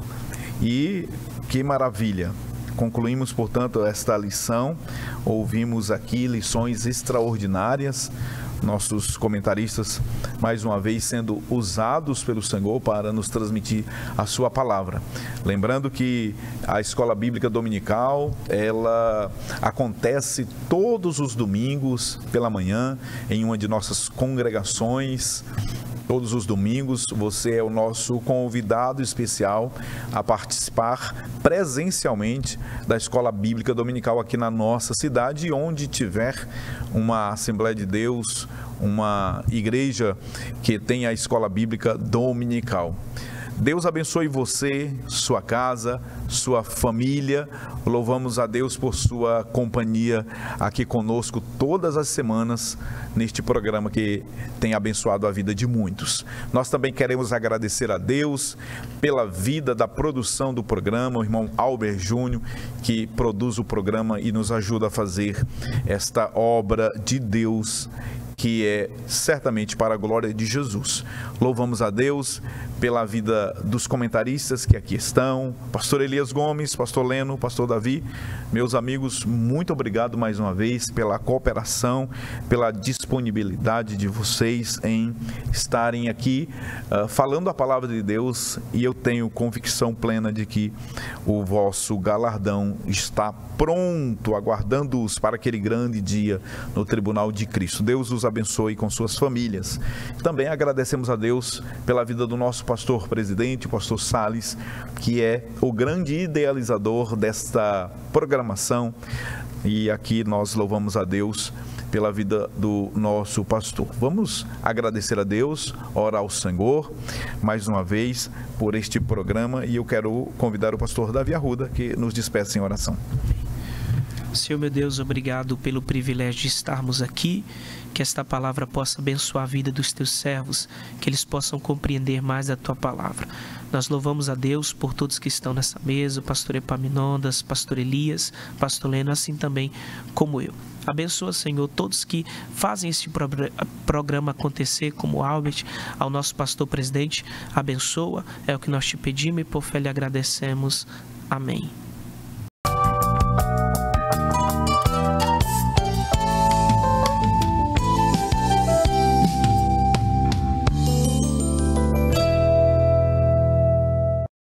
E que maravilha. Concluímos, portanto, esta lição. Ouvimos aqui lições extraordinárias. Nossos comentaristas, mais uma vez, sendo usados pelo Senhor para nos transmitir a sua palavra. Lembrando que a Escola Bíblica Dominical, ela acontece todos os domingos pela manhã em uma de nossas congregações Todos os domingos você é o nosso convidado especial a participar presencialmente da Escola Bíblica Dominical aqui na nossa cidade, e onde tiver uma Assembleia de Deus, uma igreja que tem a Escola Bíblica Dominical. Deus abençoe você, sua casa, sua família. Louvamos a Deus por sua companhia aqui conosco todas as semanas neste programa que tem abençoado a vida de muitos. Nós também queremos agradecer a Deus pela vida da produção do programa, o irmão Albert Júnior, que produz o programa e nos ajuda a fazer esta obra de Deus, que é certamente para a glória de Jesus. Louvamos a Deus pela vida dos comentaristas que aqui estão, pastor Elias Gomes, pastor Leno, pastor Davi. Meus amigos, muito obrigado mais uma vez pela cooperação, pela disponibilidade de vocês em estarem aqui falando a palavra de Deus, e eu tenho convicção plena de que o vosso galardão está pronto, aguardando-os para aquele grande dia no tribunal de Cristo. Deus os abençoe com suas famílias. Também agradecemos a Deus pela vida do nosso pastor presidente, o pastor Salles, que é o grande idealizador desta programação, e aqui nós louvamos a Deus pela vida do nosso pastor. Vamos agradecer a Deus, orar ao Senhor mais uma vez por este programa, e eu quero convidar o pastor Davi Arruda que nos despeça em oração. Senhor meu Deus, obrigado pelo privilégio de estarmos aqui, que esta palavra possa abençoar a vida dos teus servos, que eles possam compreender mais a tua palavra. Nós louvamos a Deus por todos que estão nessa mesa, o pastor Epaminondas, pastor Elias, pastor Leno, assim também como eu. Abençoa, Senhor, todos que fazem este programa acontecer, como Albert, ao nosso pastor presidente, abençoa, é o que nós te pedimos e por fé lhe agradecemos. Amém.